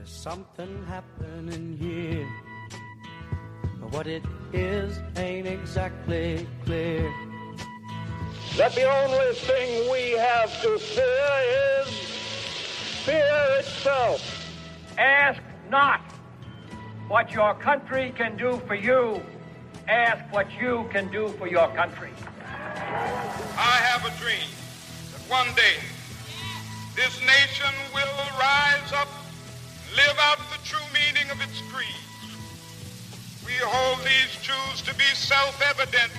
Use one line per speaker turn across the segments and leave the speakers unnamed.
There's something happening here, but what it is ain't exactly clear.
That the only thing we have to fear is fear itself.
Ask not what your country can do for you. Ask what you can do for your country.
I have a dream that one day this nation will rise up, live out the true meaning of its creed. We hold these truths to be self-evident,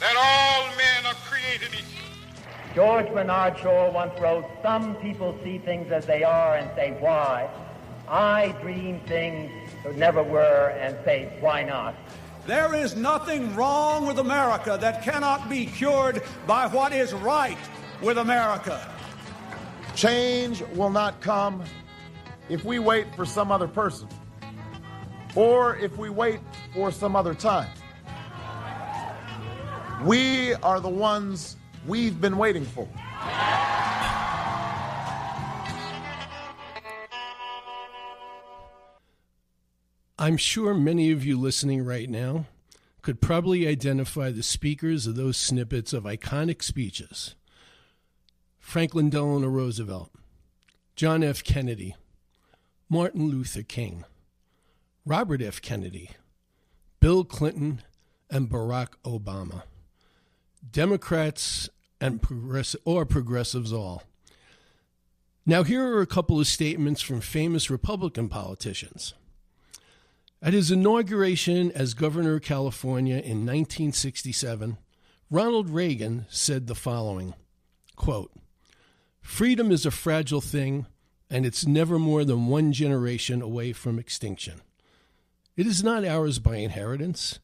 that all men are created equal.
George Bernard Shaw once wrote, "Some people see things as they are and say, why? I dream things that never were and say, why not?"
There is nothing wrong with America that cannot be cured by what is right with America.
Change will not come if we wait for some other person or if we wait for some other time. We are the ones we've been waiting for.
I'm sure many of you listening right now could probably identify the speakers of those snippets of iconic speeches. Franklin Delano Roosevelt, John F. Kennedy, Martin Luther King, Robert F. Kennedy, Bill Clinton, and Barack Obama. Democrats and progressives all. Now here are a couple of statements from famous Republican politicians. At his inauguration as governor of California in 1967, Ronald Reagan said the following, quote, "Freedom is a fragile thing, and it's never more than one generation away from extinction. It is not ours by inheritance.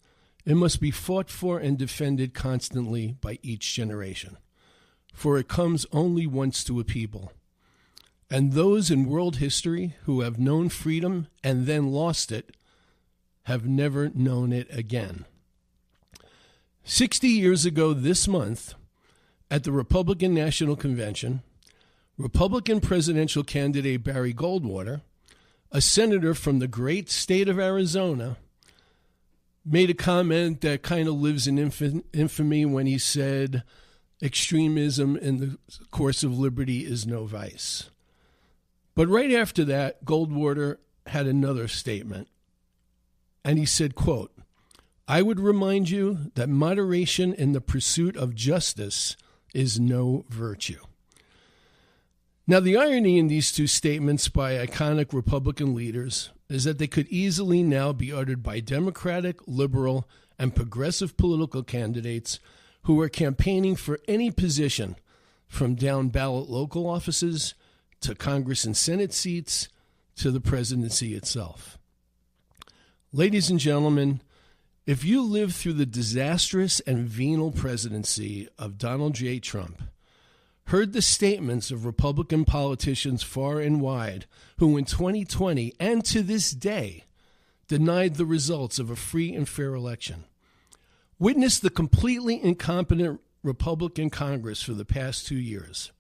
It must be fought for and defended constantly by each generation, for it comes only once to a people. And those in world history who have known freedom and then lost it have never known it again." 60 years ago this month, at the Republican National Convention, Republican presidential candidate Barry Goldwater, a senator from the great state of Arizona, made a comment that kind of lives in infamy when he said, "Extremism in the course of liberty is no vice." But right after that, Goldwater had another statement. And he said, quote, "I would remind you that moderation in the pursuit of justice is no virtue." Now, the irony in these two statements by iconic Republican leaders is that they could easily now be uttered by Democratic, liberal, and progressive political candidates who are campaigning for any position, from down-ballot local offices to Congress and Senate seats to the presidency itself. Ladies and gentlemen, if you lived through the disastrous and venal presidency of Donald J. Trump, heard the statements of Republican politicians far and wide who in 2020 and to this day denied the results of a free and fair election, witnessed the completely incompetent Republican Congress for the past 2 years,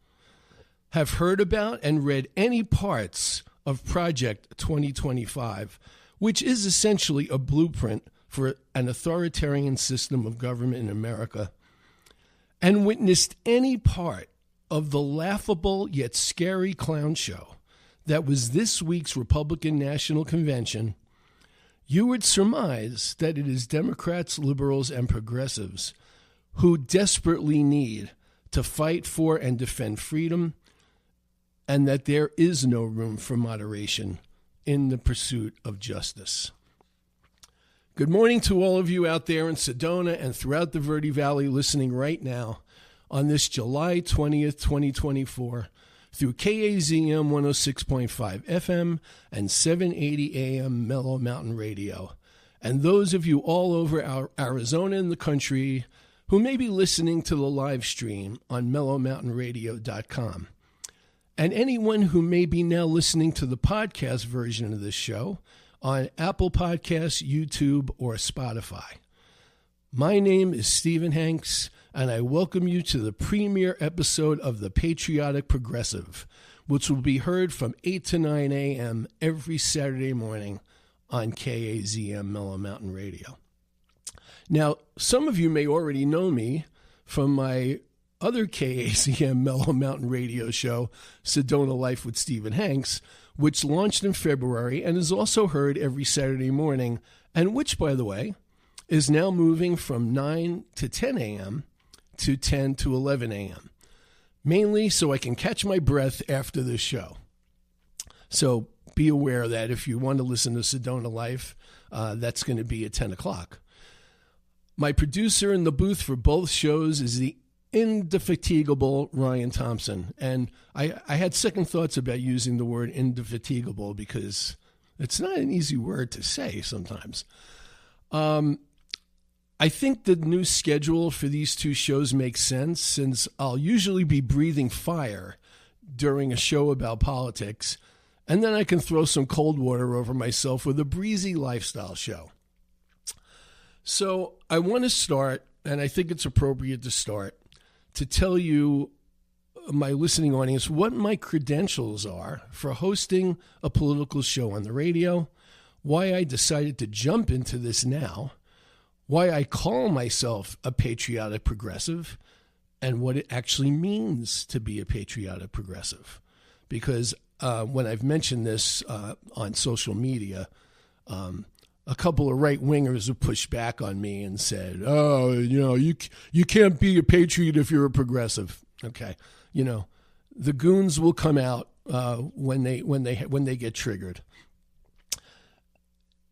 have heard about and read any parts of Project 2025, which is essentially a blueprint for an authoritarian system of government in America, and witnessed any part of the laughable yet scary clown show that was this week's Republican National Convention, you would surmise that it is Democrats, liberals, and progressives who desperately need to fight for and defend freedom, and that there is no room for moderation in the pursuit of justice. Good morning to all of you out there in Sedona and throughout the Verde Valley listening right now on this July 20th, 2024 through KAZM 106.5 FM and 780 AM Mellow Mountain Radio. And those of you all over Arizona and the country who may be listening to the live stream on mellowmountainradio.com. And anyone who may be now listening to the podcast version of this show on Apple Podcasts, YouTube, or Spotify. My name is Stephen Hanks, and I welcome you to the premiere episode of the Patriotic Progressive, which will be heard from 8 to 9 a.m. every Saturday morning on KAZM Mellow Mountain Radio. Now, some of you may already know me from my other KAZM Mellow Mountain Radio show, Sedona Life with Stephen Hanks, which launched in February and is also heard every Saturday morning, and which, by the way, is now moving from 9 to 10 a.m. to 10 to 11 a.m., mainly so I can catch my breath after this show. So be aware that if you want to listen to Sedona Life, that's going to be at 10 o'clock. My producer in the booth for both shows is the indefatigable Ryan Thompson. And I had second thoughts about using the word indefatigable because it's not an easy word to say sometimes. I think the new schedule for these two shows makes sense since I'll usually be breathing fire during a show about politics, and then I can throw some cold water over myself with a breezy lifestyle show. So I want to start, and I think it's appropriate to start, to tell you, my listening audience, what my credentials are for hosting a political show on the radio, why I decided to jump into this now, why I call myself a patriotic progressive, and what it actually means to be a patriotic progressive. Because when I've mentioned this on social media, a couple of right-wingers have pushed back on me and said, oh, you can't be a patriot if you're a progressive. Okay. The goons will come out when they get triggered.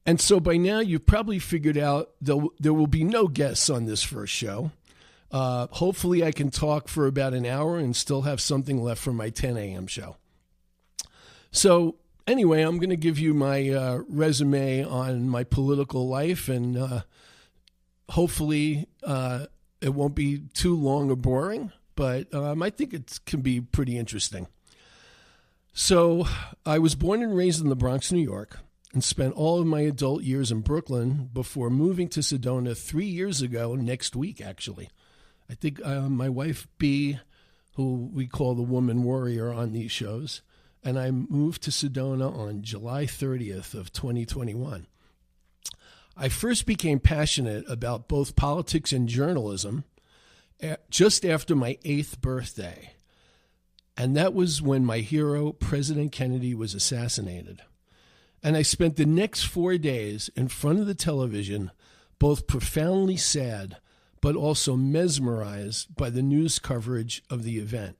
And so by now you've probably figured out there will be no guests on this first show. Hopefully I can talk for about an hour and still have something left for my 10 a.m. show. So anyway, I'm going to give you my resume on my political life, and hopefully it won't be too long or boring, but I think it can be pretty interesting. So I was born and raised in the Bronx, New York, and spent all of my adult years in Brooklyn before moving to Sedona 3 years ago, next week, actually. I think my wife, B, who we call the woman warrior on these shows, and I moved to Sedona on July 30th of 2021. I first became passionate about both politics and journalism just after my 8th birthday, and that was when my hero, President Kennedy, was assassinated. And I spent the next 4 days in front of the television, both profoundly sad, but also mesmerized by the news coverage of the event,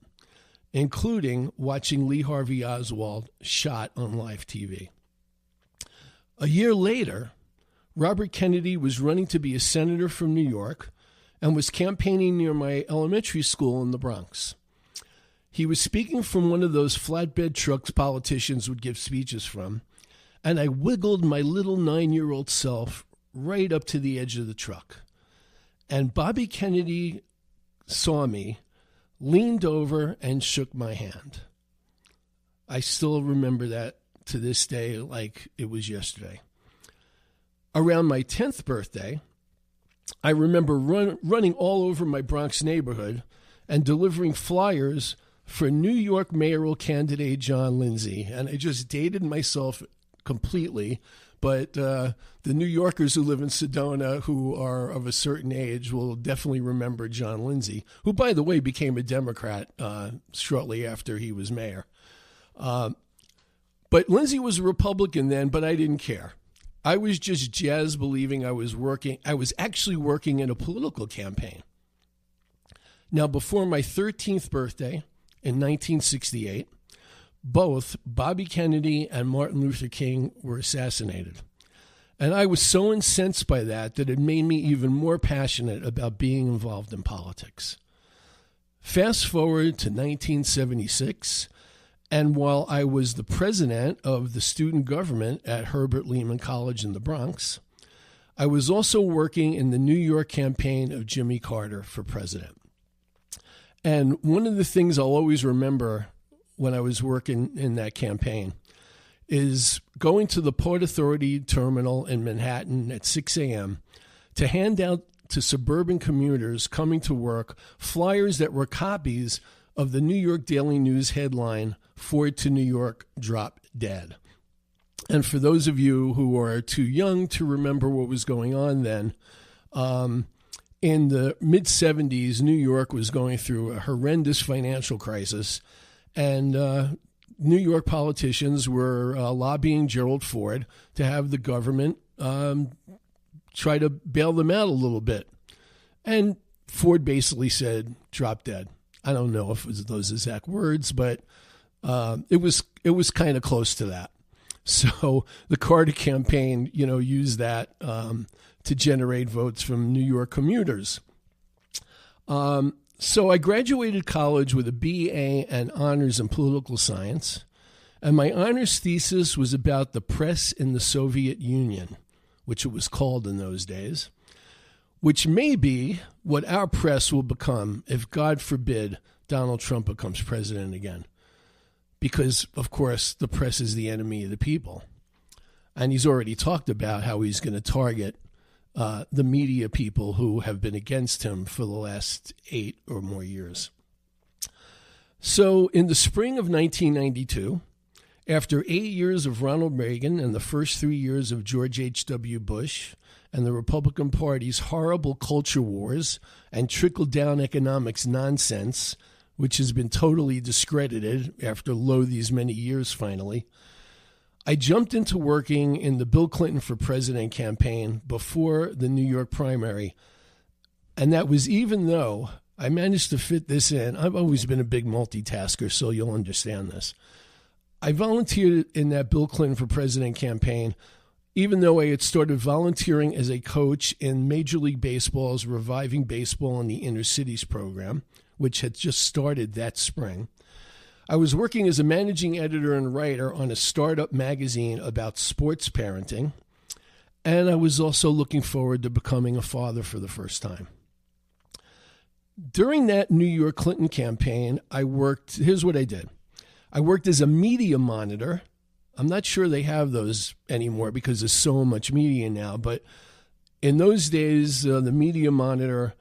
including watching Lee Harvey Oswald shot on live TV. A year later, Robert Kennedy was running to be a senator from New York and was campaigning near my elementary school in the Bronx. He was speaking from one of those flatbed trucks politicians would give speeches from, and I wiggled my little 9-year-old self right up to the edge of the truck. And Bobby Kennedy saw me, leaned over, and shook my hand. I still remember that to this day like it was yesterday. Around my 10th birthday, I remember running all over my Bronx neighborhood and delivering flyers for New York mayoral candidate John Lindsay. And I just dated myself completely, but the New Yorkers who live in Sedona who are of a certain age will definitely remember John Lindsay, who, by the way, became a Democrat shortly after he was mayor. But Lindsay was a Republican then, but I didn't care. I was just jazzed believing I was actually working in a political campaign. Now, before my 13th birthday in 1968, both Bobby Kennedy and Martin Luther King were assassinated. And I was so incensed by that it made me even more passionate about being involved in politics. Fast forward to 1976, and while I was the president of the student government at Herbert Lehman College in the Bronx, I was also working in the New York campaign of Jimmy Carter for president. And one of the things I'll always remember when I was working in that campaign is going to the Port Authority terminal in Manhattan at 6 a.m. to hand out to suburban commuters coming to work flyers that were copies of the New York Daily News headline, Ford to New York dropped dead. And for those of you who are too young to remember what was going on then, in the mid-'70s, New York was going through a horrendous financial crisis, and New York politicians were lobbying Gerald Ford to have the government try to bail them out a little bit. And Ford basically said, drop dead. I don't know if it was those exact words, but it was kind of close to that. So the Carter campaign, used that to generate votes from New York commuters. So I graduated college with a BA and honors in political science, and my honors thesis was about the press in the Soviet Union, which it was called in those days, which may be what our press will become if, God forbid, Donald Trump becomes president again. Because, of course, the press is the enemy of the people. And he's already talked about how he's going to target the media people who have been against him for the last 8 or more years. So in the spring of 1992, after 8 years of Ronald Reagan and the first 3 years of George H.W. Bush and the Republican Party's horrible culture wars and trickle-down economics nonsense, which has been totally discredited after these many years finally, I jumped into working in the Bill Clinton for President campaign before the New York primary. And that was even though I managed to fit this in. I've always been a big multitasker, so you'll understand this. I volunteered in that Bill Clinton for President campaign, even though I had started volunteering as a coach in Major League Baseball's Reviving Baseball in the Inner Cities program, which had just started that spring. I was working as a managing editor and writer on a startup magazine about sports parenting, and I was also looking forward to becoming a father for the first time. During that New York Clinton campaign, here's what I did. I worked as a media monitor. I'm not sure they have those anymore because there's so much media now, but in those days, the media monitor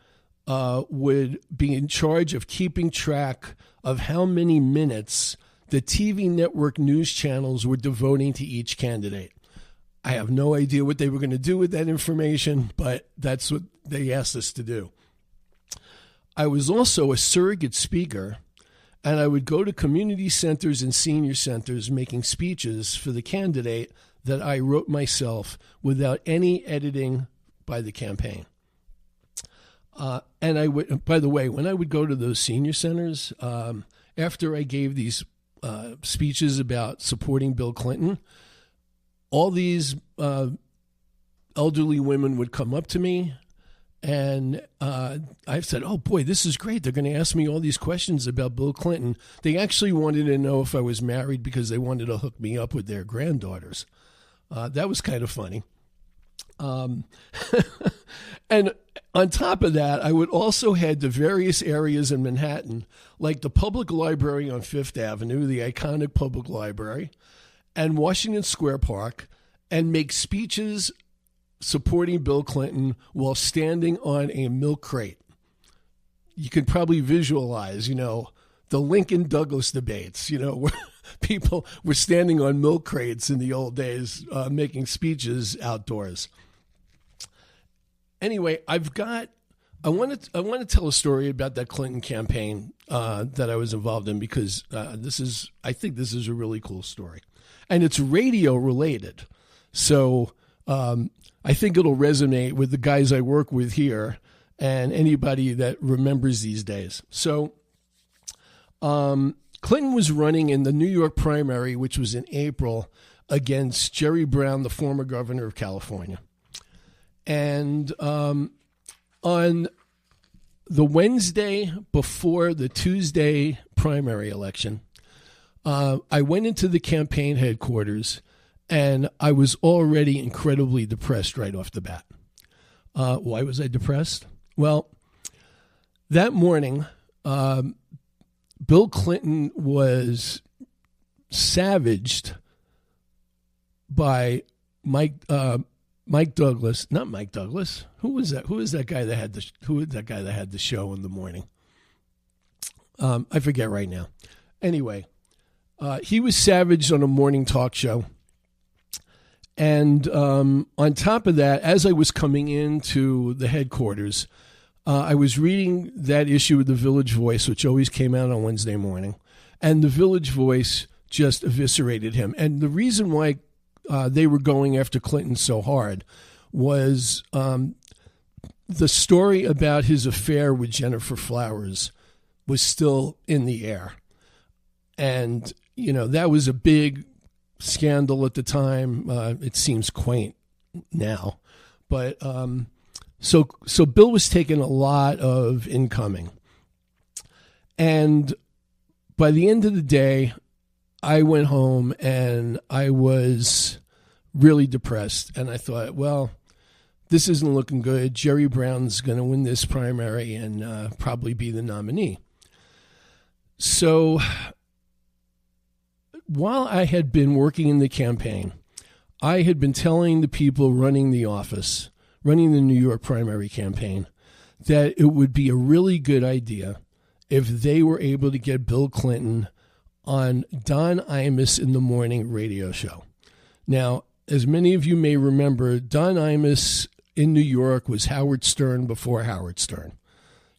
would be in charge of keeping track of how many minutes the TV network news channels were devoting to each candidate. I have no idea what they were going to do with that information, but that's what they asked us to do. I was also a surrogate speaker, and I would go to community centers and senior centers making speeches for the candidate that I wrote myself without any editing by the campaign. And I would, by the way, when I would go to those senior centers, after I gave these speeches about supporting Bill Clinton, all these elderly women would come up to me, and I said, oh boy, this is great. They're going to ask me all these questions about Bill Clinton. They actually wanted to know if I was married because they wanted to hook me up with their granddaughters. That was kind of funny. And on top of that, I would also head to various areas in Manhattan, like the Public Library on Fifth Avenue, the iconic public library, and Washington Square Park, and make speeches supporting Bill Clinton while standing on a milk crate. You can probably visualize, the Lincoln-Douglas debates, where people were standing on milk crates in the old days, making speeches outdoors. Anyway, I want to tell a story about that Clinton campaign that I was involved in because I think this is a really cool story, and it's radio related. So I think it'll resonate with the guys I work with here and anybody that remembers these days. So Clinton was running in the New York primary, which was in April, against Jerry Brown, the former governor of California. And on the Wednesday before the Tuesday primary election, I went into the campaign headquarters, and I was already incredibly depressed right off the bat. Why was I depressed? Well, that morning, Bill Clinton was savaged by Mike Douglas, not Mike Douglas. Who was that? Who was that guy that had the show in the morning? I forget right now. Anyway, He was savaged on a morning talk show. And on top of that, as I was coming into the headquarters, I was reading that issue of the Village Voice, which always came out on Wednesday morning. And the Village Voice just eviscerated him. And the reason why they were going after Clinton so hard was the story about his affair with Jennifer Flowers was still in the air. And, you know, that was a big scandal at the time. It seems quaint now. But so Bill was taking a lot of incoming. And by the end of the day, I went home and I was really depressed. And I thought, well, this isn't looking good. Jerry Brown's going to win this primary and probably be the nominee. So while I had been working in the campaign, I had been telling the people running the office, running the New York primary campaign, that it would be a really good idea if they were able to get Bill Clinton on Don Imus in the Morning radio show. Now, as many of you may remember, Don Imus in New York was Howard Stern before Howard Stern.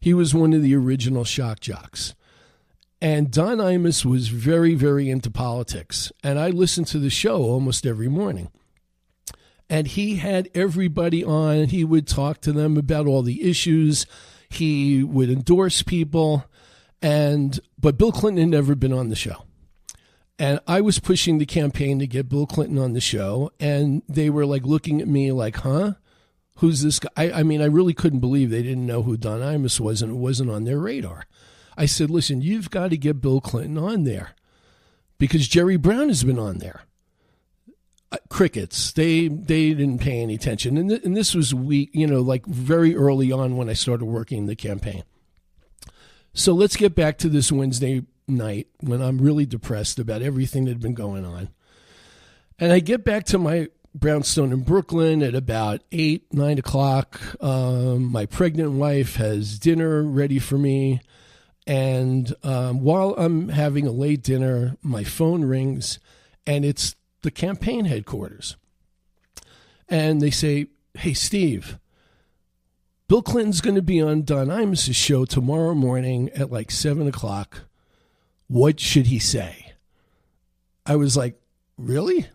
He was one of the original shock jocks. And Don Imus was very, very into politics. And I listened to the show almost every morning. And he had everybody on. He would talk to them about all the issues. He would endorse people. But Bill Clinton had never been on the show. And I was pushing the campaign to get Bill Clinton on the show. And they were like looking at me like, huh? Who's this guy? I mean, I really couldn't believe they didn't know who Don Imus was and it wasn't on their radar. I said, listen, you've got to get Bill Clinton on there because Jerry Brown has been on there. Crickets. They didn't pay any attention. And this was like very early on when I started working the campaign. So let's get back to this Wednesday night when I'm really depressed about everything that had been going on. And I get back to my brownstone in Brooklyn at about 8, 9 o'clock. My pregnant wife has dinner ready for me. And while I'm having a late dinner, my phone rings, and it's the campaign headquarters. And they say, hey, Steve, Bill Clinton's going to be on Don Imus' show tomorrow morning at like 7 o'clock. What should he say? I was like, really?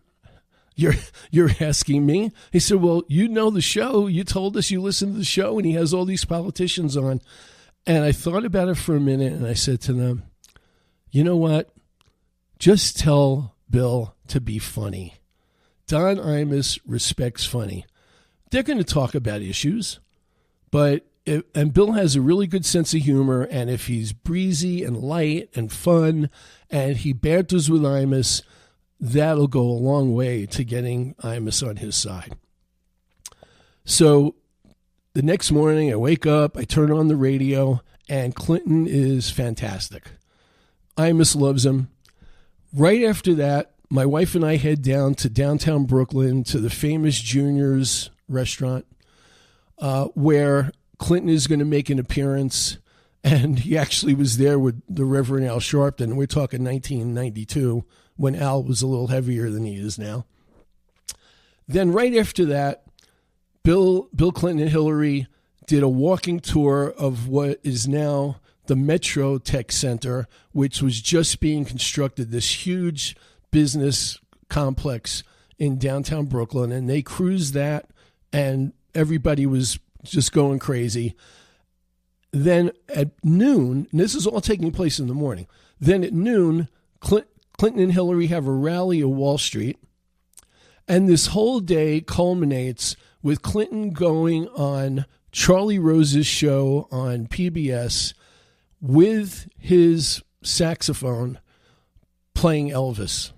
You're asking me? He said, well, you know the show. You told us you listened to the show, and he has all these politicians on. And I thought about it for a minute, and I said to them, you know what? Just tell Bill to be funny. Don Imus respects funny. They're going to talk about issues, and Bill has a really good sense of humor, and if he's breezy and light and fun, and he banters with Imus, that'll go a long way to getting Imus on his side. So the next morning, I wake up, I turn on the radio, and Clinton is fantastic. Imus loves him. Right after that, my wife and I head down to downtown Brooklyn to the famous Junior's restaurant where Clinton is going to make an appearance. And he actually was there with the Reverend Al Sharpton. We're talking 1992 when Al was a little heavier than he is now. Then right after that, Bill Clinton and Hillary did a walking tour of what is now the Metro Tech Center, which was just being constructed, this huge business complex in downtown Brooklyn. And they cruised that, and everybody was just going crazy. Then at noon, and this is all taking place in the morning, then at noon, Clinton and Hillary have a rally at Wall Street. And this whole day culminates with Clinton going on Charlie Rose's show on PBS with his saxophone playing Elvis.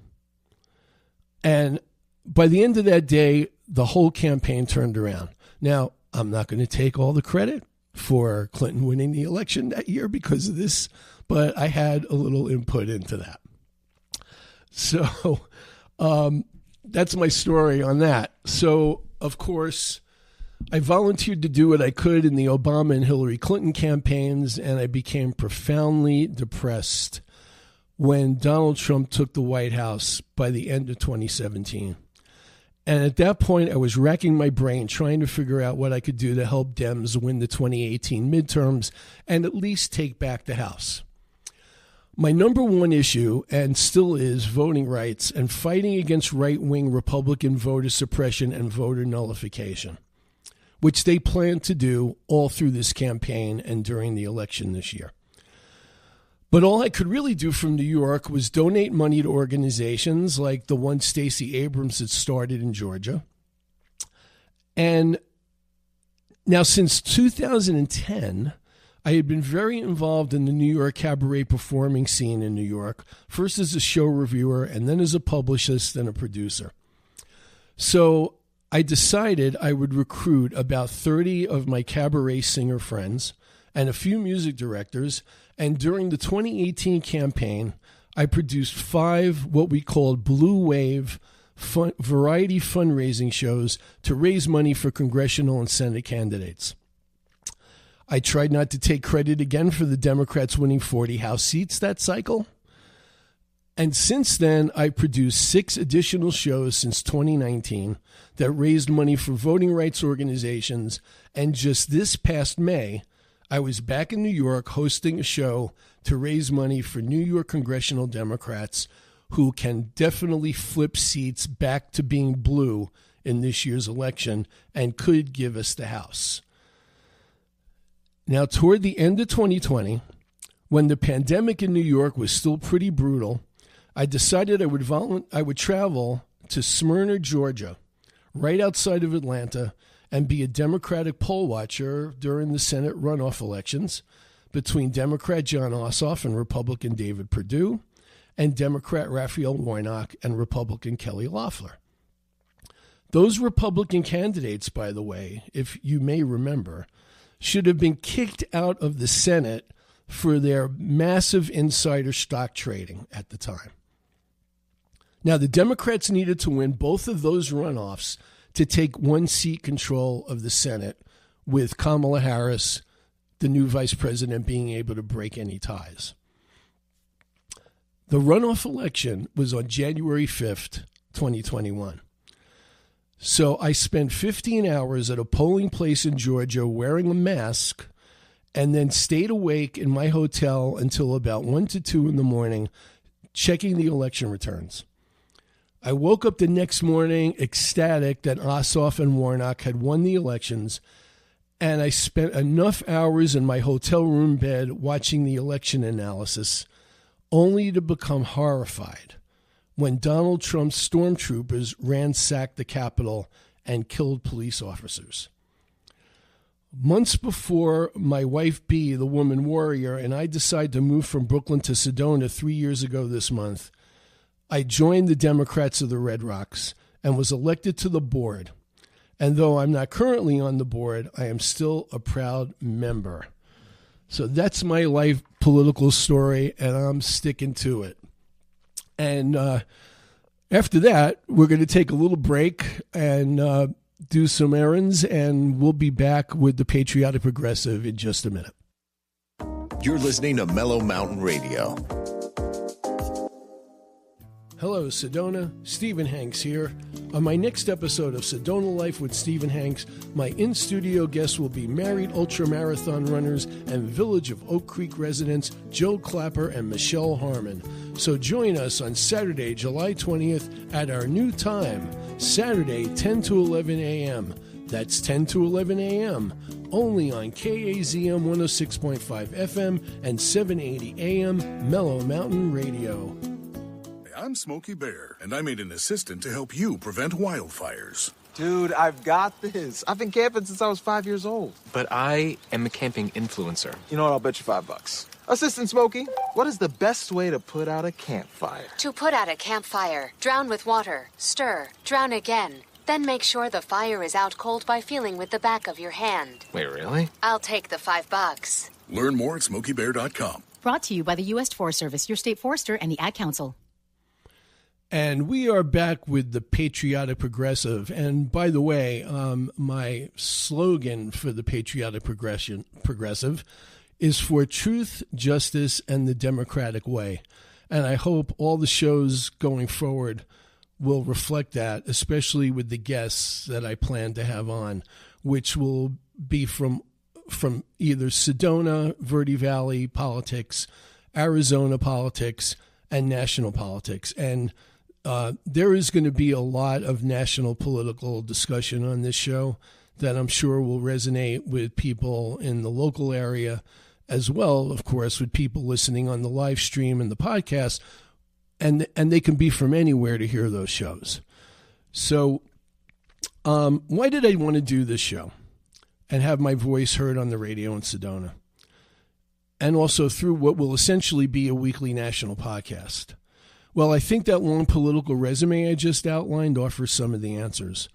And by the end of that day, the whole campaign turned around. Now, I'm not going to take all the credit for Clinton winning the election that year because of this, but I had a little input into that. So that's my story on that. So, of course, I volunteered to do what I could in the Obama and Hillary Clinton campaigns, and I became profoundly depressed when Donald Trump took the White House by the end of 2017. And at that point, I was racking my brain trying to figure out what I could do to help Dems win the 2018 midterms and at least take back the House. My number one issue, and still is, voting rights and fighting against right-wing Republican voter suppression and voter nullification, which they plan to do all through this campaign and during the election this year. But all I could really do from New York was donate money to organizations like the one Stacey Abrams had started in Georgia. And now since 2010, I had been very involved in the New York cabaret performing scene in New York, first as a show reviewer and then as a publicist and a producer. So I decided I would recruit about 30 of my cabaret singer friends and a few music directors. And during the 2018 campaign, I produced 5 what we called Blue Wave variety fundraising shows to raise money for congressional and Senate candidates. I tried not to take credit again for the Democrats winning 40 House seats that cycle. And since then, I've produced 6 additional shows since 2019 that raised money for voting rights organizations. And just this past May, I was back in New York hosting a show to raise money for New York congressional Democrats who can definitely flip seats back to being blue in this year's election and could give us the House. Now, toward the end of 2020, when the pandemic in New York was still pretty brutal, I decided I would travel to Smyrna, Georgia, right outside of Atlanta, and be a Democratic poll watcher during the Senate runoff elections between Democrat John Ossoff and Republican David Perdue and Democrat Raphael Warnock and Republican Kelly Loeffler. Those Republican candidates, by the way, if you may remember, should have been kicked out of the Senate for their massive insider stock trading at the time. Now, the Democrats needed to win both of those runoffs to take 1-seat control of the Senate, with Kamala Harris, the new vice president, being able to break any ties. The runoff election was on January 5th, 2021. So I spent 15 hours at a polling place in Georgia wearing a mask and then stayed awake in my hotel until about 1 to 2 in the morning checking the election returns. I woke up the next morning ecstatic that Ossoff and Warnock had won the elections, and I spent enough hours in my hotel room bed watching the election analysis, only to become horrified when Donald Trump's stormtroopers ransacked the Capitol and killed police officers. Months before my wife Bea, the woman warrior, and I decided to move from Brooklyn to Sedona 3 years ago this month, I joined the Democrats of the Red Rocks and was elected to the board. And though I'm not currently on the board, I am still a proud member. So that's my life political story, and I'm sticking to it. And after that, we're going to take a little break and do some errands, and we'll be back with the Patriotic Progressive in just a minute.
You're listening to Mellow Mountain Radio.
Hello, Sedona. Stephen Hanks here. On my next episode of Sedona Life with Stephen Hanks, my in-studio guests will be married ultramarathon runners and Village of Oak Creek residents Joe Clapper and Michelle Harmon. So join us on Saturday, July 20th at our new time, Saturday, 10 to 11 a.m. That's 10 to 11 a.m., only on KAZM 106.5 FM and 780 AM Mellow Mountain Radio.
I'm Smokey Bear, and I made an assistant to help you prevent wildfires.
Dude, I've got this. I've been camping since I was 5 years old.
But I am a camping influencer.
You know what? I'll bet you $5. Assistant Smokey, what is the best way to put out a campfire?
To put out a campfire, drown with water, stir, drown again. Then make sure the fire is out cold by feeling with the back of your hand.
Wait, really?
I'll take the $5.
Learn more at SmokeyBear.com.
Brought to you by the U.S. Forest Service, your state forester, and the Ad Council.
And we are back with the Patriotic Progressive. And by the way, my slogan for the Patriotic Progressive is for truth, justice, and the democratic way. And I hope all the shows going forward will reflect that, especially with the guests that I plan to have on, which will be from either Sedona, Verde Valley politics, Arizona politics, and national politics. And there is going to be a lot of national political discussion on this show that I'm sure will resonate with people in the local area, as well, of course, with people listening on the live stream and the podcast. And they can be from anywhere to hear those shows. So why did I want to do this show and have my voice heard on the radio in Sedona? And also through what will essentially be a weekly national podcast. Well, I think that long political resume I just outlined offers some of the answers.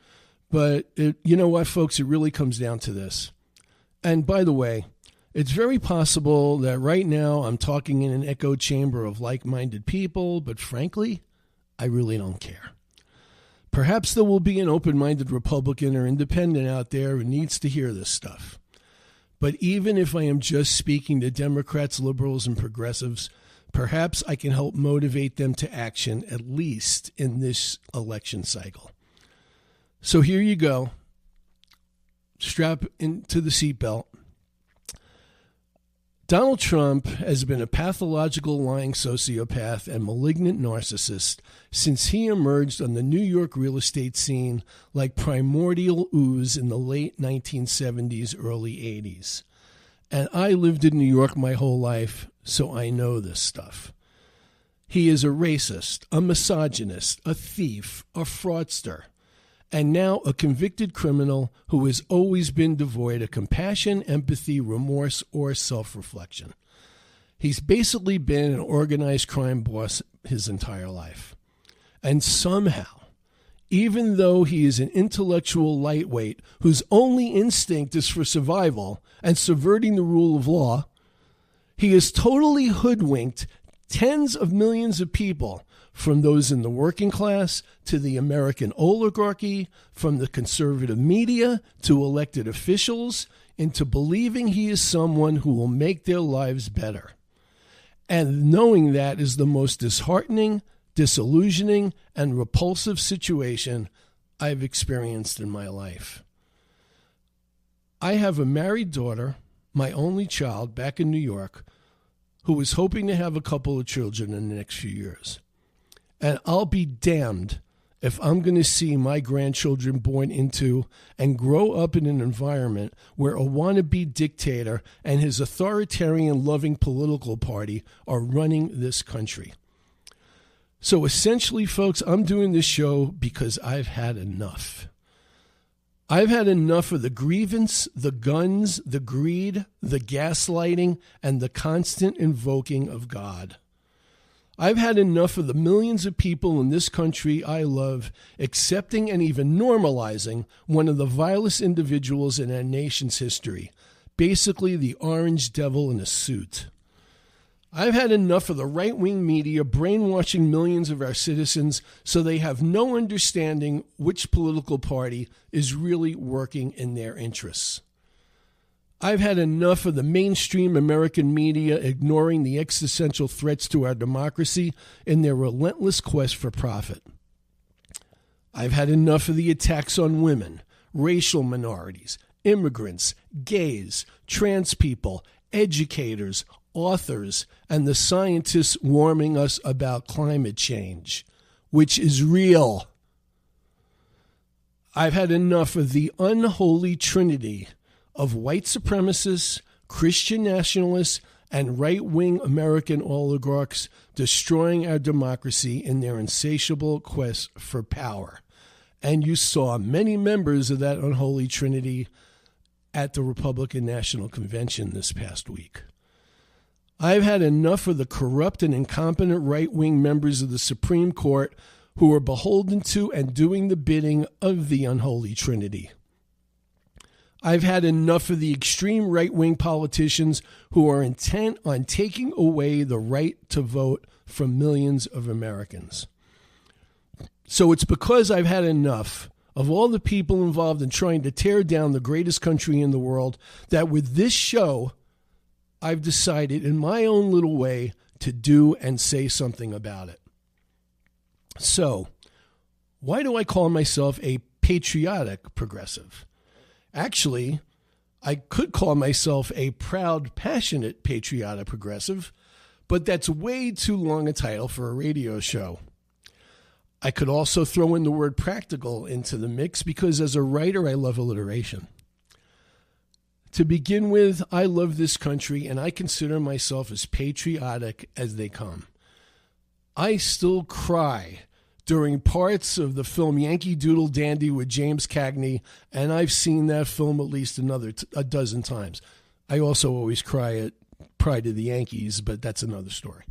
But you know what, folks? It really comes down to this. And by the way, it's very possible that right now I'm talking in an echo chamber of like-minded people, but frankly, I really don't care. Perhaps there will be an open-minded Republican or independent out there who needs to hear this stuff. But even if I am just speaking to Democrats, liberals, and progressives, perhaps I can help motivate them to action, at least in this election cycle. So here you go. Strap into the seatbelt. Donald Trump has been a pathological lying sociopath and malignant narcissist since he emerged on the New York real estate scene like primordial ooze in the late 1970s, early 80s. And I lived in New York my whole life, so I know this stuff. He is a racist, a misogynist, a thief, a fraudster, and now a convicted criminal who has always been devoid of compassion, empathy, remorse, or self-reflection. He's basically been an organized crime boss his entire life. And somehow, even though he is an intellectual lightweight whose only instinct is for survival and subverting the rule of law, he has totally hoodwinked tens of millions of people, from those in the working class to the American oligarchy, from the conservative media to elected officials, into believing he is someone who will make their lives better. And knowing that is the most disheartening, disillusioning, and repulsive situation I've experienced in my life. I have a married daughter, my only child, back in New York, who is hoping to have a couple of children in the next few years. And I'll be damned if I'm going to see my grandchildren born into and grow up in an environment where a wannabe dictator and his authoritarian-loving political party are running this country. So essentially, folks, I'm doing this show because I've had enough. I've had enough of the grievance, the guns, the greed, the gaslighting, and the constant invoking of God. I've had enough of the millions of people in this country I love accepting and even normalizing one of the vilest individuals in our nation's history, basically the orange devil in a suit. I've had enough of the right-wing media brainwashing millions of our citizens so they have no understanding which political party is really working in their interests. I've had enough of the mainstream American media ignoring the existential threats to our democracy in their relentless quest for profit. I've had enough of the attacks on women, racial minorities, immigrants, gays, trans people, educators, authors, and the scientists warning us about climate change, which is real. I've had enough of the unholy trinity of white supremacists, Christian nationalists, and right-wing American oligarchs destroying our democracy in their insatiable quest for power. And you saw many members of that unholy trinity at the Republican National Convention this past week. I've had enough of the corrupt and incompetent right-wing members of the Supreme Court who are beholden to and doing the bidding of the unholy trinity. I've had enough of the extreme right-wing politicians who are intent on taking away the right to vote from millions of Americans. So it's because I've had enough of all the people involved in trying to tear down the greatest country in the world that with this show, I've decided in my own little way to do and say something about it. So, why do I call myself a patriotic progressive? Actually, I could call myself a proud, passionate patriotic progressive, but that's way too long a title for a radio show. I could also throw in the word practical into the mix because as a writer, I love alliteration. To begin with, I love this country and I consider myself as patriotic as they come. I still cry during parts of the film Yankee Doodle Dandy with James Cagney, and I've seen that film at least a dozen times. I also always cry at Pride of the Yankees, but that's another story.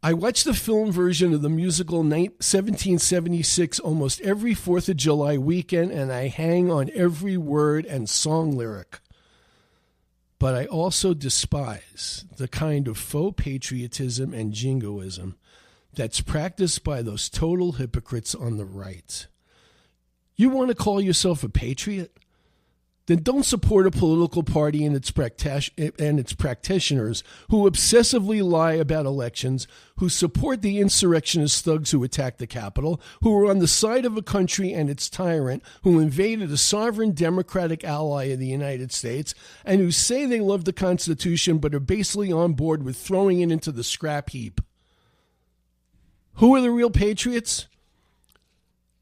I watch the film version of the musical 1776 almost every 4th of July weekend, and I hang on every word and song lyric. But I also despise the kind of faux patriotism and jingoism that's practiced by those total hypocrites on the right. You want to call yourself a patriot? Then don't support a political party and its practitioners who obsessively lie about elections, who support the insurrectionist thugs who attacked the Capitol, who are on the side of a country and its tyrant, who invaded a sovereign democratic ally of the United States, and who say they love the Constitution but are basically on board with throwing it into the scrap heap. Who are the real patriots?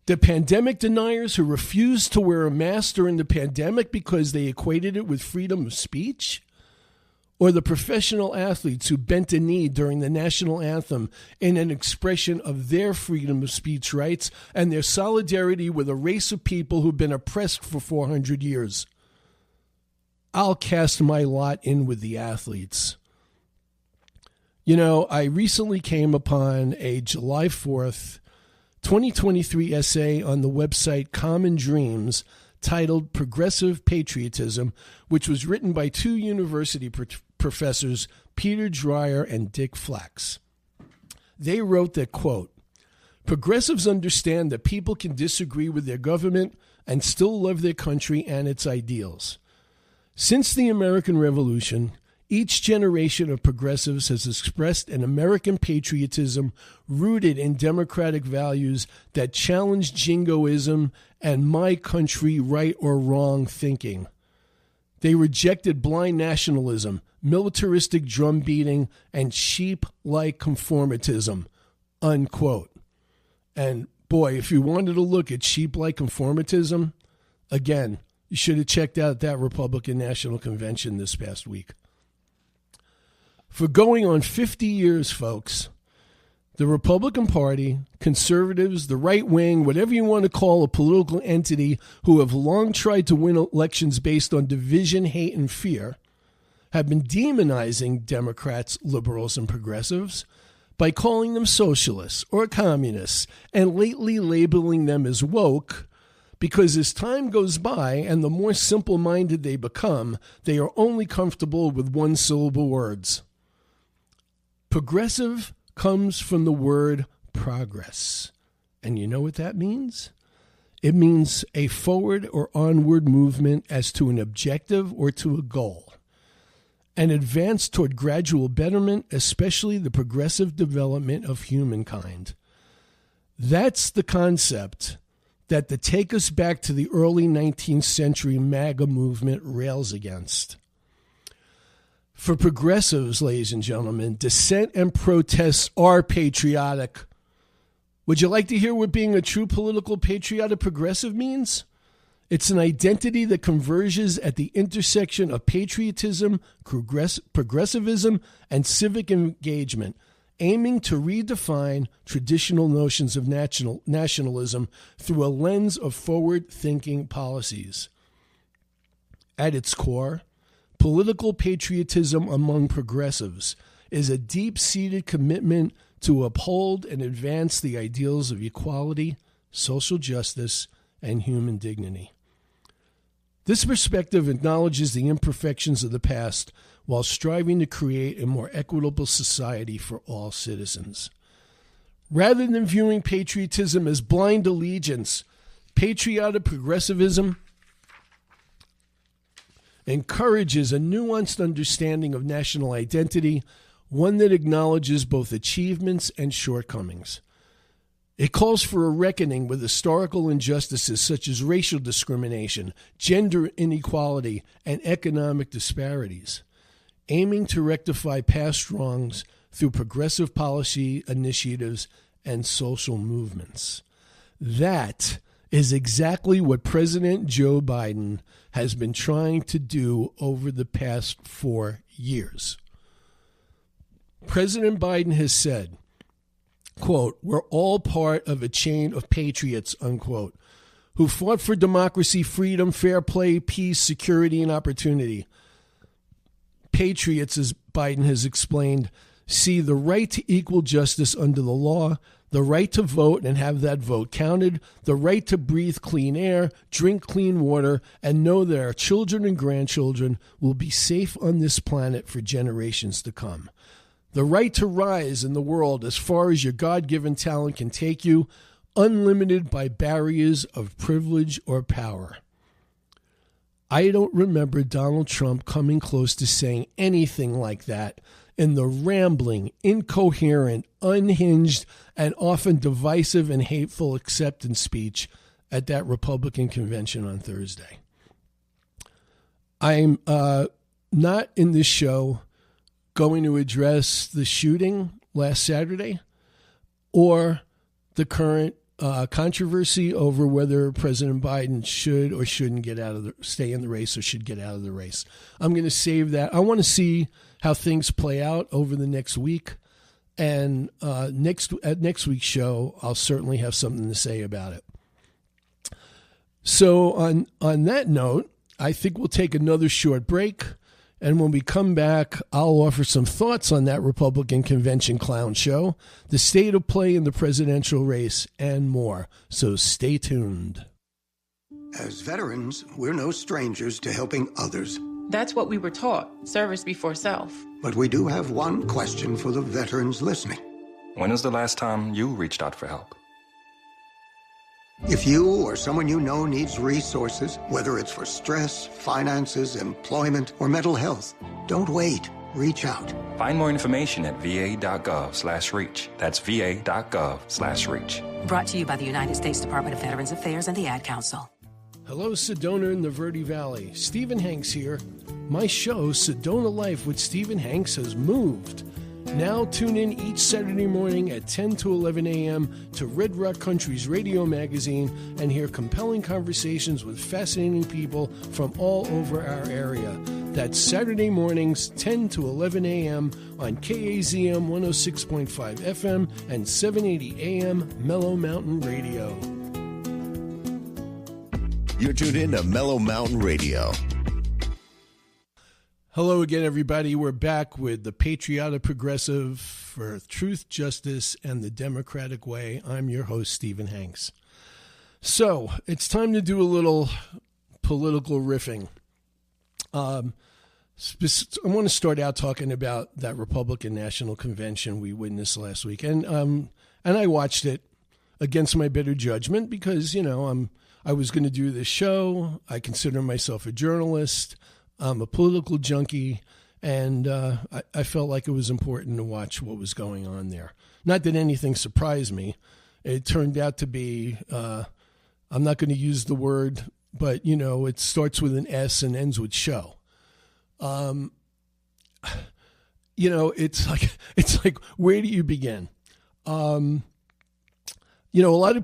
The pandemic deniers who refused to wear a mask during the pandemic because they equated it with freedom of speech? Or the professional athletes who bent a knee during the national anthem in an expression of their freedom of speech rights and their solidarity with a race of people who've been oppressed for 400 years? I'll cast my lot in with the athletes. You know, I recently came upon a July 4th, 2023 essay on the website Common Dreams titled Progressive Patriotism, which was written by two university professors, Peter Dreyer and Dick Flax. They wrote that, quote, progressives understand that people can disagree with their government and still love their country and its ideals. Since the American Revolution, each generation of progressives has expressed an American patriotism rooted in democratic values that challenge jingoism and my country right or wrong thinking. They rejected blind nationalism, militaristic drum beating, and sheep-like conformism, unquote. And boy, if you wanted to look at sheep-like conformism, again, you should have checked out that Republican National Convention this past week. For going on 50 years, folks, the Republican Party, conservatives, the right wing, whatever you want to call a political entity who have long tried to win elections based on division, hate, and fear, have been demonizing Democrats, liberals, and progressives by calling them socialists or communists and lately labeling them as woke because as time goes by and the more simple-minded they become, they are only comfortable with one-syllable words. Progressive comes from the word progress. And you know what that means? It means a forward or onward movement as to an objective or to a goal. An advance toward gradual betterment, especially the progressive development of humankind. That's the concept that the Take Us Back to the early 19th century MAGA movement rails against. For progressives, ladies and gentlemen, dissent and protests are patriotic. Would you like to hear what being a true political patriotic progressive means? It's an identity that converges at the intersection of patriotism, progressivism, and civic engagement, aiming to redefine traditional notions of nationalism through a lens of forward-thinking policies. At its core, political patriotism among progressives is a deep-seated commitment to uphold and advance the ideals of equality, social justice, and human dignity. This perspective acknowledges the imperfections of the past while striving to create a more equitable society for all citizens. Rather than viewing patriotism as blind allegiance, patriotic progressivism encourages a nuanced understanding of national identity, one that acknowledges both achievements and shortcomings. It calls for a reckoning with historical injustices such as racial discrimination, gender inequality, and economic disparities, aiming to rectify past wrongs through progressive policy initiatives and social movements. That is exactly what President Joe Biden has been trying to do over the past 4 years. President Biden has said, quote, "We're all part of a chain of patriots," unquote, who fought for democracy, freedom, fair play, peace, security, and opportunity. Patriots, as Biden has explained, see the right to equal justice under the law, the right to vote and have that vote counted, the right to breathe clean air, drink clean water, and know that our children and grandchildren will be safe on this planet for generations to come. The right to rise in the world as far as your God-given talent can take you, unlimited by barriers of privilege or power. I don't remember Donald Trump coming close to saying anything like that in the rambling, incoherent, unhinged, and often divisive and hateful acceptance speech at that Republican convention on Thursday. I'm not in this show going to address the shooting last Saturday or the current controversy over whether President Biden should or shouldn't stay in the race or should get out of the race. I'm going to save that. I want to see how things play out over the next week. And at next week's show, I'll certainly have something to say about it. So on that note, I think we'll take another short break. And when we come back, I'll offer some thoughts on that Republican convention clown show, the state of play in the presidential race, and more. So stay tuned.
As veterans, we're no strangers to helping others.
That's what we were taught, service before self.
But we do have one question for the veterans listening.
When was the last time you reached out for help?
If you or someone you know needs resources, whether it's for stress, finances, employment, or mental health, don't wait. Reach out.
Find more information at va.gov/reach. That's va.gov/reach.
Brought to you by the United States Department of Veterans Affairs and the Ad Council.
Hello, Sedona and the Verde Valley. Stephen Hanks here. My show, Sedona Life with Stephen Hanks, has moved. Now tune in each Saturday morning at 10 to 11 a.m. to Red Rock Country's radio magazine and hear compelling conversations with fascinating people from all over our area. That's Saturday mornings, 10 to 11 a.m. on KAZM 106.5 FM and 780 AM Mellow Mountain Radio.
You're tuned in to Mellow Mountain Radio.
Hello again, everybody. We're back with the Patriotic Progressive for Truth, Justice, and the Democratic Way. I'm your host, Stephen Hanks. So it's time to do a little political riffing. I want to start out talking about that Republican National Convention we witnessed last week. And I watched it against my better judgment because, I was going to do this show. I consider myself a journalist. I'm a political junkie, and I felt like it was important to watch what was going on there. Not that anything surprised me. It turned out to be, I'm not going to use the word, but, it starts with an S and ends with show. It's like, where do you begin? A lot of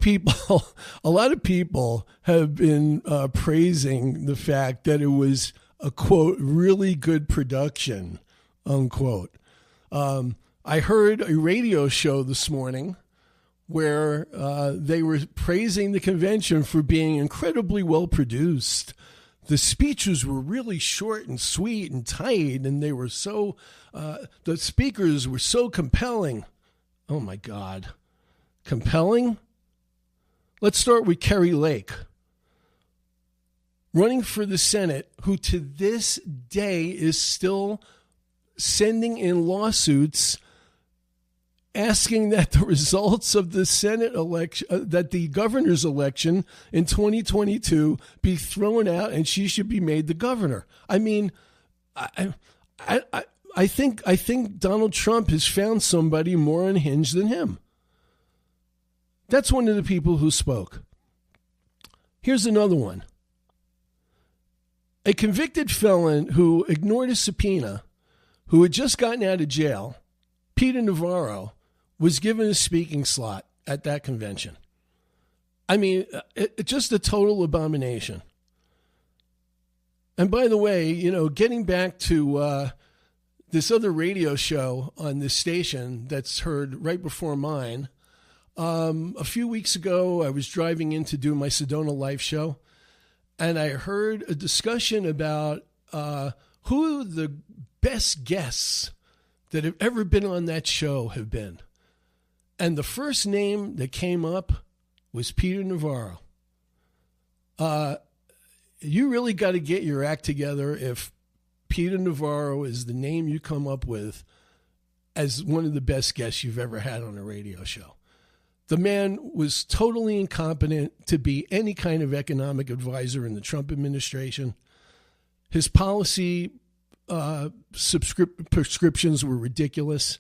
people have been praising the fact that it was a, quote, really good production, unquote. I heard a radio show this morning where they were praising the convention for being incredibly well produced. The speeches were really short and sweet and tight, and they were so, the speakers were so compelling. Oh my God. Compelling? Let's start with Kerry Lake, running for the Senate, who to this day is still sending in lawsuits asking that the results of the Senate election, that the governor's election in 2022 be thrown out and she should be made the governor. I mean, I I think Donald Trump has found somebody more unhinged than him. That's one of the people who spoke. Here's another one. A convicted felon who ignored a subpoena, who had just gotten out of jail, Peter Navarro, was given a speaking slot at that convention. I mean, just a total abomination. And by the way, getting back to this other radio show on this station that's heard right before mine, a few weeks ago, I was driving in to do my Sedona live show, and I heard a discussion about who the best guests that have ever been on that show have been. And the first name that came up was Peter Navarro. You really got to get your act together if Peter Navarro is the name you come up with as one of the best guests you've ever had on a radio show. The man was totally incompetent to be any kind of economic advisor in the Trump administration. His policy prescriptions were ridiculous.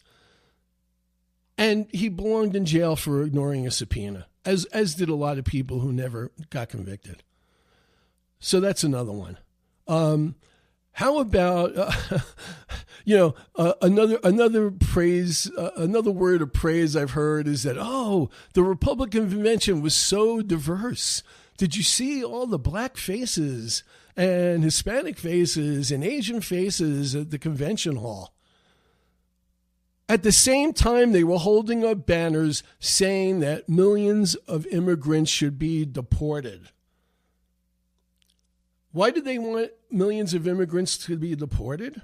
And he belonged in jail for ignoring a subpoena, as did a lot of people who never got convicted. So that's another one. How about another praise, another word of praise I've heard is that, the Republican convention was so diverse. Did you see all the black faces and Hispanic faces and Asian faces at the convention hall? At the same time, they were holding up banners saying that millions of immigrants should be deported. Why did they want millions of immigrants to be deported?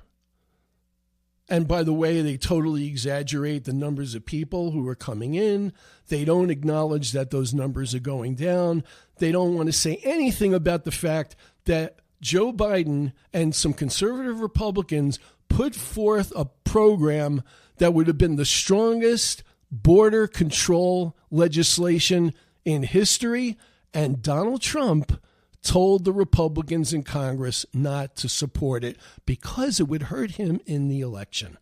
And by the way, they totally exaggerate the numbers of people who are coming in. They don't acknowledge that those numbers are going down. They don't want to say anything about the fact that Joe Biden and some conservative Republicans put forth a program that would have been the strongest border control legislation in history, and Donald Trump told the Republicans in Congress not to support it because it would hurt him in the election.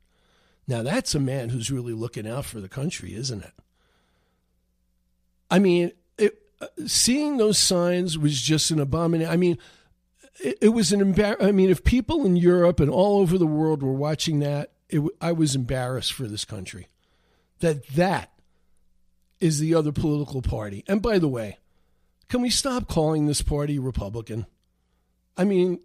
Now, that's a man who's really looking out for the country, isn't it? I mean, seeing those signs was just an abomination. I mean, it was an embarrassment. I mean, if people in Europe and all over the world were watching that, I was embarrassed for this country. That is the other political party. And by the way, can we stop calling this party Republican? I mean,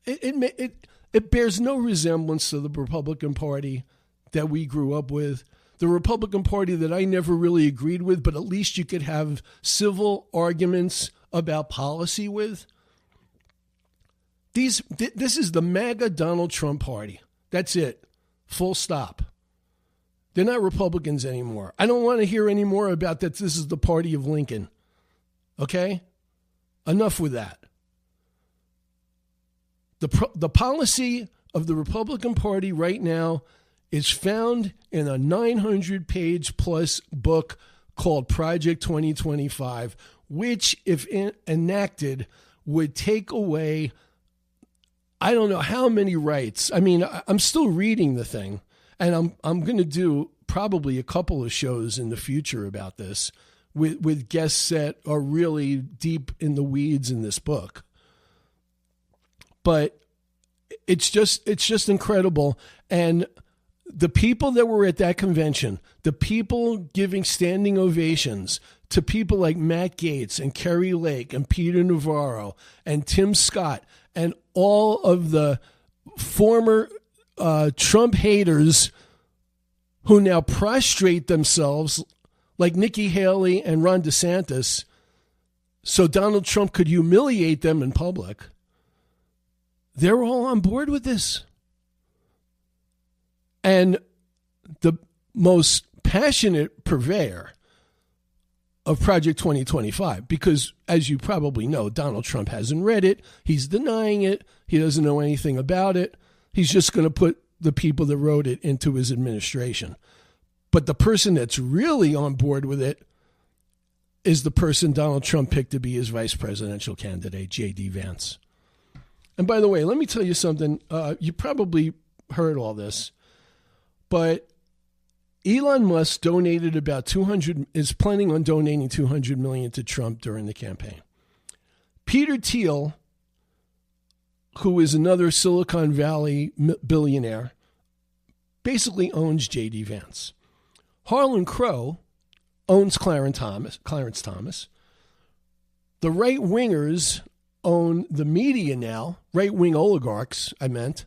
it bears no resemblance to the Republican Party that we grew up with, the Republican Party that I never really agreed with, but at least you could have civil arguments about policy with. This is the MAGA Donald Trump Party. That's it. Full stop. They're not Republicans anymore. I don't want to hear any more about that. This is the party of Lincoln. Okay? Enough with that. The policy of the Republican Party right now is found in a 900-page plus book called Project 2025, which, if enacted, would take away I don't know how many rights. I mean, I'm still reading the thing, and I'm going to do probably a couple of shows in the future about this with guests that are really deep in the weeds in this book. But it's just incredible. And the people that were at that convention, the people giving standing ovations to people like Matt Gaetz and Kerry Lake and Peter Navarro and Tim Scott and all of the former Trump haters who now prostrate themselves like Nikki Haley and Ron DeSantis so Donald Trump could humiliate them in public. They're all on board with this. And the most passionate purveyor of Project 2025, because as you probably know, Donald Trump hasn't read it. He's denying it. He doesn't know anything about it. He's just going to put the people that wrote it into his administration. But the person that's really on board with it is the person Donald Trump picked to be his vice presidential candidate, J.D. Vance. And by the way, let me tell you something. You probably heard all this, but Elon Musk donated is planning on donating $200 million to Trump during the campaign. Peter Thiel, who is another Silicon Valley billionaire, basically owns J.D. Vance. Harlan Crow owns Clarence Thomas. The right-wingers own the media now, right-wing oligarchs, I meant.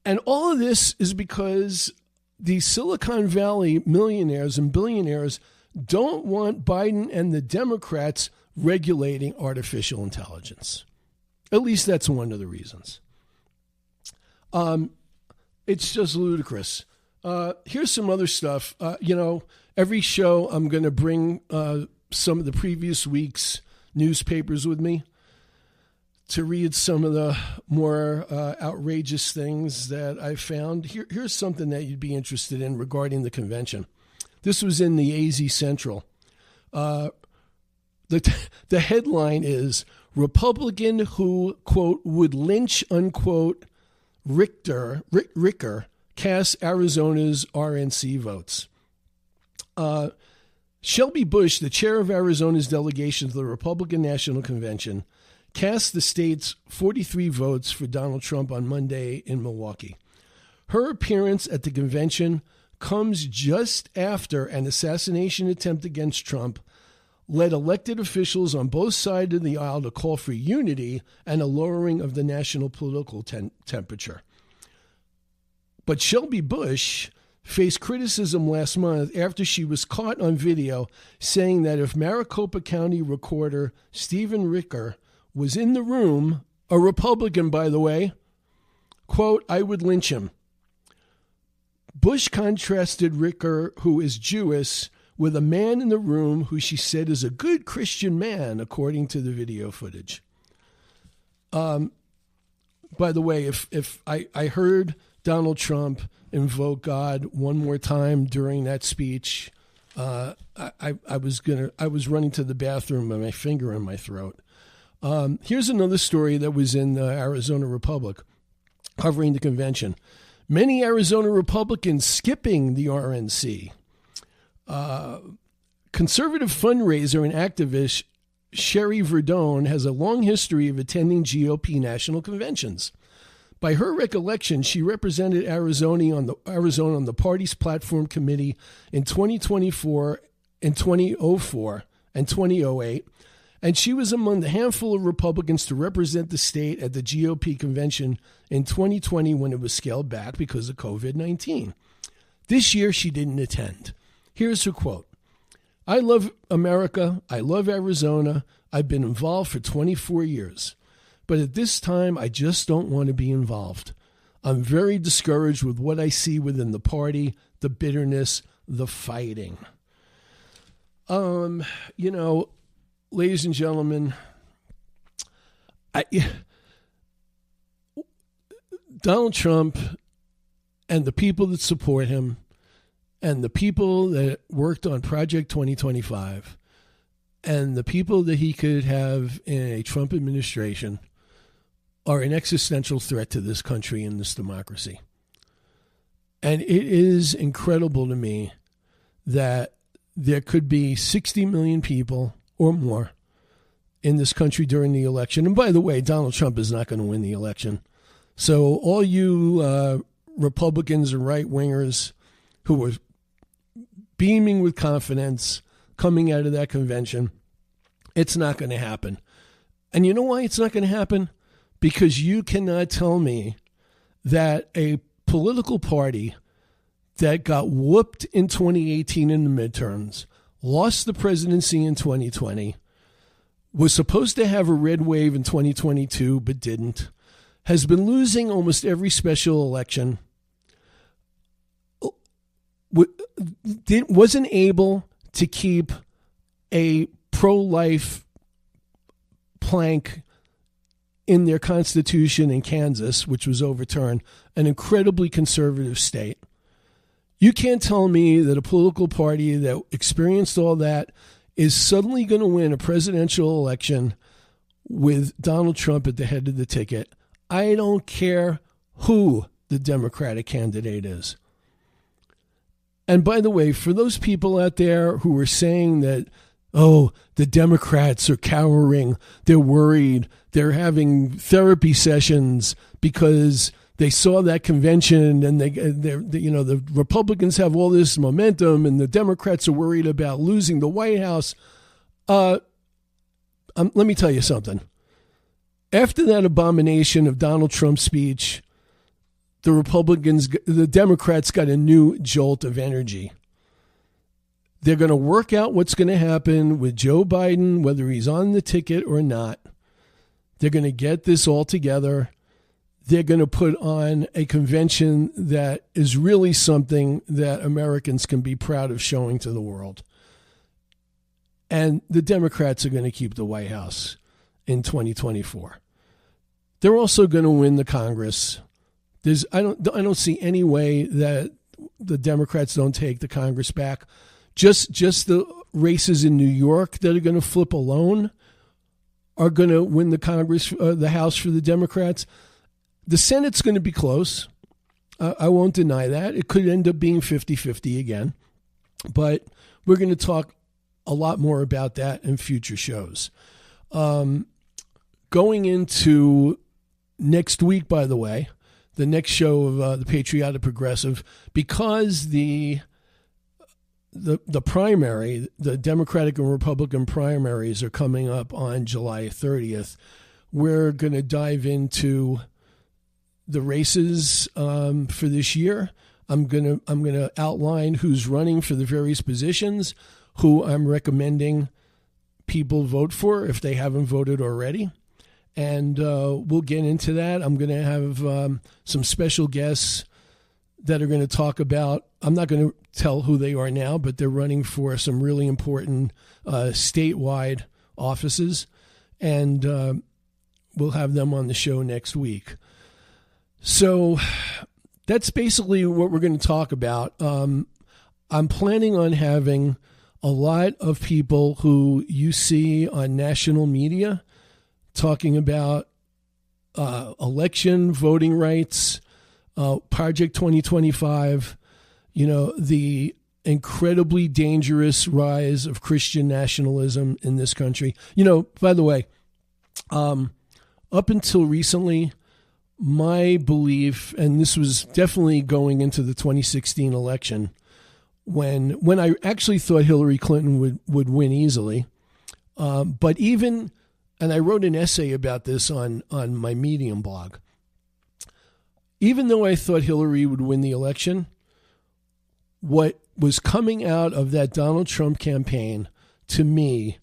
And all of this is because the Silicon Valley millionaires and billionaires don't want Biden and the Democrats regulating artificial intelligence. At least that's one of the reasons. It's just ludicrous. Here's some other stuff. Every show I'm going to bring some of the previous week's newspapers with me to read some of the more outrageous things that I found. Here's something that you'd be interested in regarding the convention. This was in the AZ Central. The headline is, Republican who, quote, would lynch, unquote, Ricker casts Arizona's RNC votes. Shelby Bush, the chair of Arizona's delegation to the Republican National Convention, cast the state's 43 votes for Donald Trump on Monday in Milwaukee. Her appearance at the convention comes just after an assassination attempt against Trump led elected officials on both sides of the aisle to call for unity and a lowering of the national political temperature. But Shelby Bush faced criticism last month after she was caught on video saying that if Maricopa County Recorder Stephen Ricker was in the room, a Republican, by the way, quote, I would lynch him. Bush contrasted Ricker, who is Jewish, with a man in the room who she said is a good Christian man, according to the video footage. By the way, if I heard Donald Trump invoke God one more time during that speech, I was running to the bathroom with my finger in my throat. Here's another story that was in the Arizona Republic covering the convention. Many Arizona Republicans skipping the RNC. Conservative fundraiser and activist Sherry Verdone has a long history of attending GOP national conventions. By her recollection, she represented Arizona on the party's platform committee in 2024, in 2004, and 2008, and she was among the handful of Republicans to represent the state at the GOP convention in 2020 when it was scaled back because of COVID-19. This year, she didn't attend. Here's her quote. I love America. I love Arizona. I've been involved for 24 years. But at this time, I just don't want to be involved. I'm very discouraged with what I see within the party, the bitterness, the fighting. Ladies and gentlemen, Donald Trump and the people that support him and the people that worked on Project 2025 and the people that he could have in a Trump administration are an existential threat to this country and this democracy. And it is incredible to me that there could be 60 million people or more in this country during the election. And by the way, Donald Trump is not going to win the election. So all you Republicans and right-wingers who were beaming with confidence coming out of that convention, it's not going to happen. And you know why it's not going to happen? Because you cannot tell me that a political party that got whooped in 2018 in the midterms, lost the presidency in 2020, was supposed to have a red wave in 2022 but didn't, has been losing almost every special election, wasn't able to keep a pro-life plank in their constitution in Kansas, which was overturned, an incredibly conservative state. You can't tell me that a political party that experienced all that is suddenly going to win a presidential election with Donald Trump at the head of the ticket. I don't care who the Democratic candidate is. And by the way, for those people out there who are saying that, oh, the Democrats are cowering, they're worried, they're having therapy sessions because they saw that convention and the Republicans have all this momentum and the Democrats are worried about losing the White House. Let me tell you something. After that abomination of Donald Trump's speech, the Democrats got a new jolt of energy. They're going to work out what's going to happen with Joe Biden, whether he's on the ticket or not. They're going to get this all together. They're going to put on a convention that is really something that Americans can be proud of showing to the world. And the Democrats are going to keep the White House in 2024. They're also going to win the Congress. I don't see any way that the Democrats don't take the Congress back. Just the races in New York that are going to flip alone are going to win the Congress, the House for the Democrats. The Senate's going to be close. I won't deny that. It could end up being 50-50 again. But we're going to talk a lot more about that in future shows. Going into next week, by the way, the next show of the Patriotic Progressive, because the primary, the Democratic and Republican primaries are coming up on July 30th, we're going to dive into the races for this year. I'm going to outline who's running for the various positions, who I'm recommending people vote for if they haven't voted already. And we'll get into that. I'm going to have some special guests that are going to talk about, I'm not going to tell who they are now, but they're running for some really important statewide offices. And we'll have them on the show next week. So that's basically what we're going to talk about. I'm planning on having a lot of people who you see on national media talking about election voting rights, Project 2025, the incredibly dangerous rise of Christian nationalism in this country. By the way, up until recently, my belief, and this was definitely going into the 2016 election, when I actually thought Hillary Clinton would win easily, but even, and I wrote an essay about this on my Medium blog, even though I thought Hillary would win the election, what was coming out of that Donald Trump campaign, to me,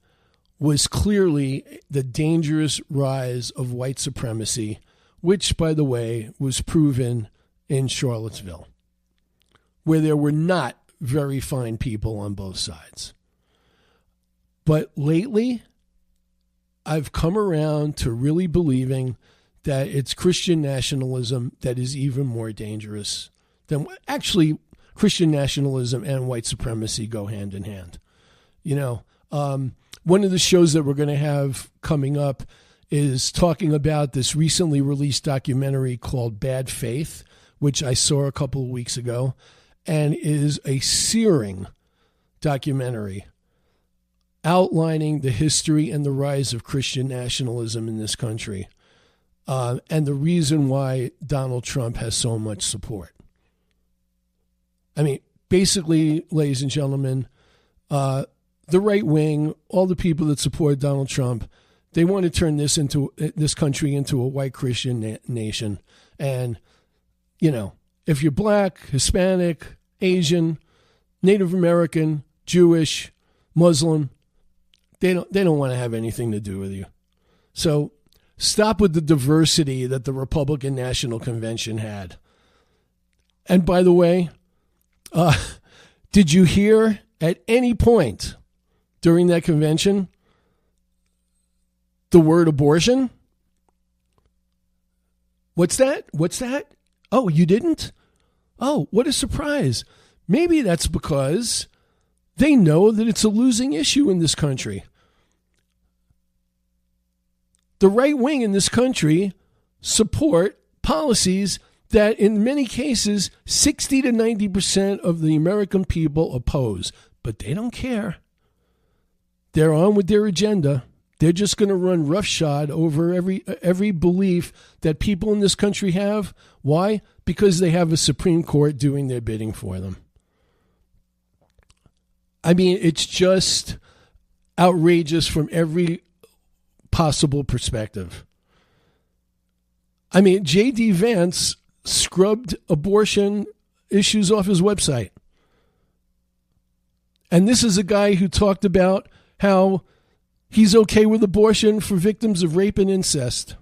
was clearly the dangerous rise of white supremacy, which, by the way, was proven in Charlottesville, where there were not very fine people on both sides. But lately, I've come around to really believing that it's Christian nationalism that is even more dangerous than, actually, Christian nationalism and white supremacy go hand in hand. One of the shows that we're going to have coming up is talking about this recently released documentary called Bad Faith, which I saw a couple of weeks ago, and is a searing documentary outlining the history and the rise of Christian nationalism in this country, and the reason why Donald Trump has so much support. I mean, basically, ladies and gentlemen, the right wing, all the people that support Donald Trump, they want to turn this country into a white Christian nation. And, if you're black, Hispanic, Asian, Native American, Jewish, Muslim, they don't want to have anything to do with you. So stop with the diversity that the Republican National Convention had. And by the way, did you hear at any point during that convention the word abortion? What's that? Oh, you didn't? Oh, what a surprise. Maybe that's because they know that it's a losing issue in this country. The right wing in this country support policies that in many cases, 60 to 90% of the American people oppose. But they don't care. They're on with their agenda. They're just going to run roughshod over every belief that people in this country have. Why? Because they have a Supreme Court doing their bidding for them. I mean, it's just outrageous from every possible perspective. I mean, J.D. Vance scrubbed abortion issues off his website. And this is a guy who talked about how he's okay with abortion for victims of rape and incest.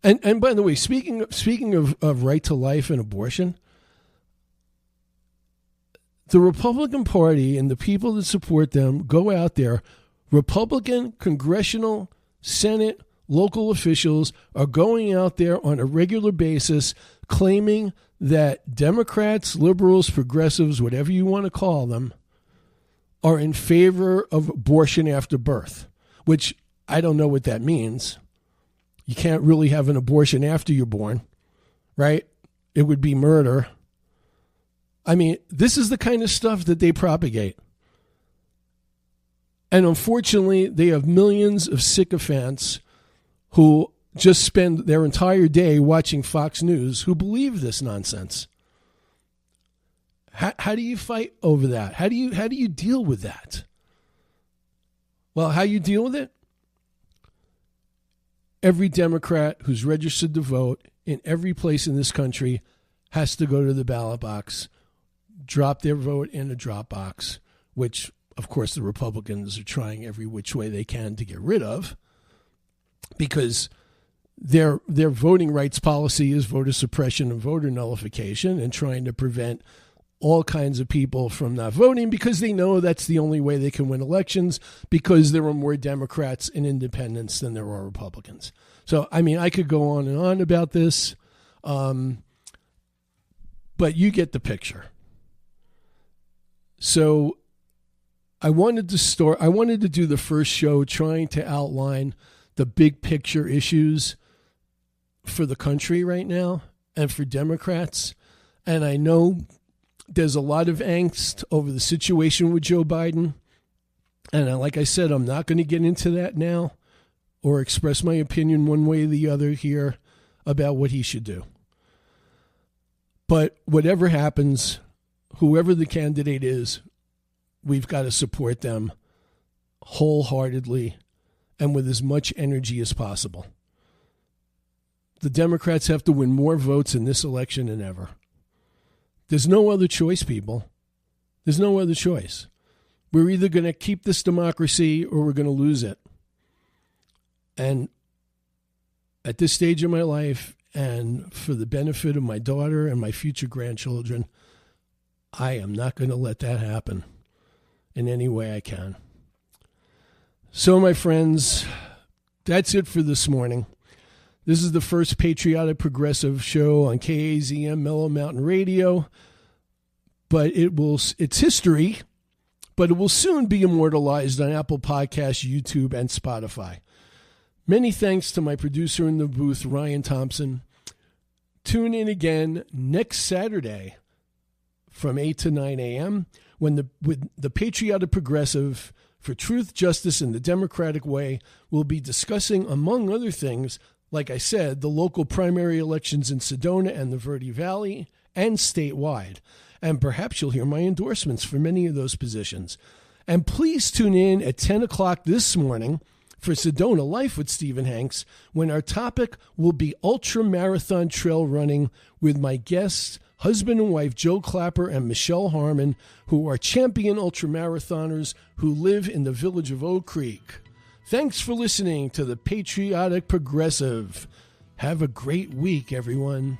And by the way, speaking of right to life and abortion, the Republican Party and the people that support them go out there. Republican congressional, Senate, local officials are going out there on a regular basis claiming that Democrats, liberals, progressives, whatever you want to call them, are in favor of abortion after birth, which I don't know what that means. You can't really have an abortion after you're born, right? It would be murder. I mean, this is the kind of stuff that they propagate. And unfortunately, they have millions of sycophants who just spend their entire day watching Fox News who believe this nonsense. How do you fight over that? How do you deal with that? Well, how you deal with it? Every Democrat who's registered to vote in every place in this country has to go to the ballot box, drop their vote in a drop box, which, of course, the Republicans are trying every which way they can to get rid of, because their voting rights policy is voter suppression and voter nullification and trying to prevent all kinds of people from not voting because they know that's the only way they can win elections, because there are more Democrats and independents than there are Republicans. So, I mean, I could go on and on about this, but you get the picture. So I wanted to do the first show trying to outline the big picture issues for the country right now and for Democrats. And I know there's a lot of angst over the situation with Joe Biden. And like I said, I'm not going to get into that now or express my opinion one way or the other here about what he should do. But whatever happens, whoever the candidate is, we've got to support them wholeheartedly and with as much energy as possible. The Democrats have to win more votes in this election than ever. There's no other choice, people. There's no other choice. We're either going to keep this democracy or we're going to lose it. And at this stage of my life, and for the benefit of my daughter and my future grandchildren, I am not going to let that happen in any way I can. So, my friends, that's it for this morning. This is the first Patriotic Progressive show on KAZM Mellow Mountain Radio. But it's history, but it will soon be immortalized on Apple Podcasts, YouTube, and Spotify. Many thanks to my producer in the booth, Ryan Thompson. Tune in again next Saturday from 8 to 9 a.m. when the Patriotic Progressive for Truth, Justice, and the Democratic Way will be discussing, among other things, like I said, the local primary elections in Sedona and the Verde Valley and statewide. And perhaps you'll hear my endorsements for many of those positions. And please tune in at 10 o'clock this morning for Sedona Life with Stephen Hanks, when our topic will be ultra marathon trail running with my guests, husband and wife Joe Clapper and Michelle Harmon, who are champion ultramarathoners who live in the village of Oak Creek. Thanks for listening to the Patriotic Progressive. Have a great week, everyone.